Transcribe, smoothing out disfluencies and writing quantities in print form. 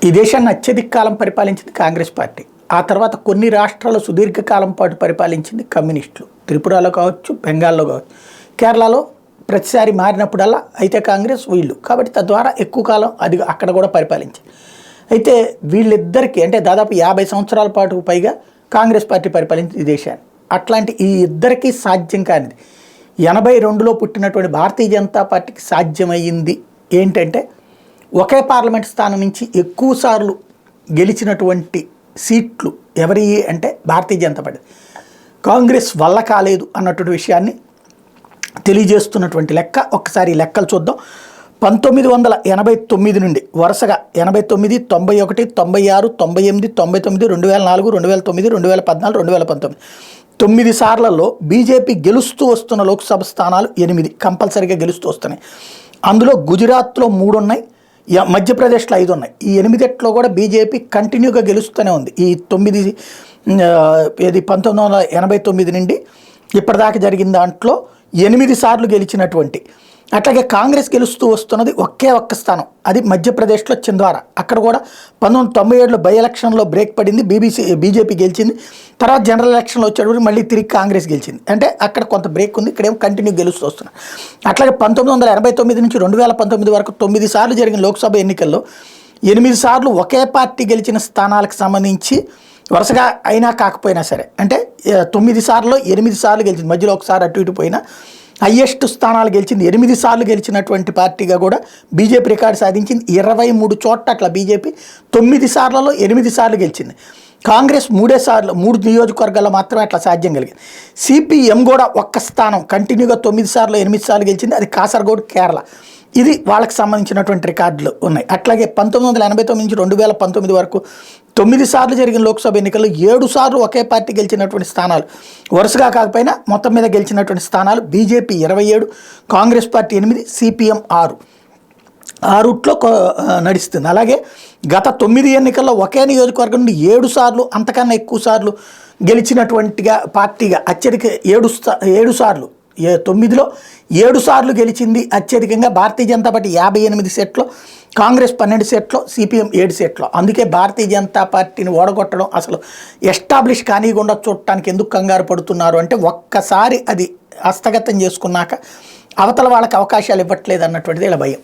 ఈ దేశాన్ని అత్యధిక కాలం పరిపాలించింది కాంగ్రెస్ పార్టీ. ఆ తర్వాత కొన్ని రాష్ట్రాలు సుదీర్ఘకాలం పాటు పరిపాలించింది కమ్యూనిస్టులు. త్రిపురలో కావచ్చు, బెంగాల్లో కావచ్చు, కేరళలో ప్రతిసారి మారినప్పుడల్లా అయితే కాంగ్రెస్ వీళ్ళు, కాబట్టి తద్వారా ఎక్కువ కాలం అది అక్కడ కూడా పరిపాలించింది. అయితే వీళ్ళిద్దరికీ అంటే దాదాపు 50 సంవత్సరాల పాటు పైగా కాంగ్రెస్ పార్టీ పరిపాలించింది ఈ దేశాన్ని. అట్లాంటి ఈ ఇద్దరికీ సాధ్యం కానిది 82లో పుట్టినటువంటి భారతీయ జనతా పార్టీకి సాధ్యమయ్యింది ఏంటంటే, ఒకే పార్లమెంట్ స్థానం నుంచి ఎక్కువ సార్లు గెలిచినటువంటి సీట్లు ఎవరి అంటే భారతీయ జనతా పార్టీ. కాంగ్రెస్ వల్ల కాలేదు అన్నటువంటి విషయాన్ని తెలియజేస్తున్నటువంటి లెక్క. ఒక్కసారి లెక్కలు చూద్దాం. 1989 నుండి వరుసగా 89, 91, 96, 98, 99, 2004, 2009, 2014, 2019 9 సార్లలో బీజేపీ గెలుస్తూ వస్తున్న లోక్సభ స్థానాలు 8 కంపల్సరీగా గెలుస్తూ వస్తున్నాయి. అందులో గుజరాత్లో 3 ఉన్నాయి, మధ్యప్రదేశ్లో 5 ఉన్నాయి. ఈ 8లో కూడా బీజేపీ కంటిన్యూగా గెలుస్తూనే ఉంది. ఈ 1989 నుండి ఇప్పటిదాకా జరిగిన దాంట్లో 8 సార్లు గెలిచినటువంటి. అట్లాగే కాంగ్రెస్ గెలుస్తూ వస్తున్నది ఒక్క స్థానం, అది మధ్యప్రదేశ్లో చింద్వారా. అక్కడ కూడా 1997లో బై ఎలక్షన్లో బ్రేక్ పడింది, బీజేపీ గెలిచింది. తర్వాత జనరల్ ఎలక్షన్లో వచ్చేటప్పుడు మళ్ళీ తిరిగి కాంగ్రెస్ గెలిచింది. అంటే అక్కడ కొంత బ్రేక్ ఉంది, ఇక్కడేమో కంటిన్యూ గెలుస్తూ వస్తున్నారు. అట్లాగే 1989 నుంచి 2019 వరకు 9 సార్లు జరిగిన లోక్సభ ఎన్నికల్లో 8 సార్లు ఒకే పార్టీ గెలిచిన స్థానాలకు సంబంధించి వరుసగా అయినా కాకపోయినా సరే, అంటే 9 సార్లు 8 సార్లు గెలిచింది, మధ్యలో ఒకసారి అటు ఇటు పోయినా హయ్యెస్ట్ స్థానాలు గెలిచింది 8 సార్లు గెలిచినటువంటి పార్టీగా కూడా బీజేపీ రికార్డు సాధించింది. 23 చోట్ల అట్లా బీజేపీ 9 సార్లలో 8 సార్లు గెలిచింది. కాంగ్రెస్ 3 నియోజకవర్గాల్లో మాత్రమే అట్లా సాధ్యం కలిగింది. సిపిఎం కూడా ఒక్క స్థానం కంటిన్యూగా 9 సార్లు 8 సార్లు గెలిచింది, అది కాసర్గోడ్, కేరళ. ఇది వాళ్ళకి సంబంధించినటువంటి రికార్డులు ఉన్నాయి. అట్లాగే 1989 నుంచి 2019 వరకు 9 సార్లు జరిగిన లోక్సభ ఎన్నికల్లో 7 సార్లు ఒకే పార్టీ గెలిచినటువంటి స్థానాలు, వరుసగా కాకపోయినా మొత్తం మీద గెలిచినటువంటి స్థానాలు బీజేపీ 27, కాంగ్రెస్ పార్టీ 8, సిపిఎం 6. ఆ రూట్లో నడుస్తుంది. అలాగే గత 9 ఎన్నికల్లో ఒకే నియోజకవర్గం నుండి 7 సార్లు అంతకన్నా ఎక్కువ సార్లు గెలిచినటువంటిగా పార్టీగా అత్యధిక 7 సార్లు 9లో 7 సార్లు గెలిచింది అత్యధికంగా భారతీయ జనతా పార్టీ 58 సీట్లు, కాంగ్రెస్ 12 సీట్లు, సిపిఎం 7 సీట్లు. అందుకే భారతీయ జనతా పార్టీని ఓడగొట్టడం అసలు ఎస్టాబ్లిష్ కానీయకుండా చూడటానికి ఎందుకు కంగారు పడుతున్నారు అంటే, ఒక్కసారి అది హస్తగతం చేసుకున్నాక అవతల వాళ్ళకి అవకాశాలు ఇవ్వట్లేదు అన్నటువంటిది ఇలా భయం.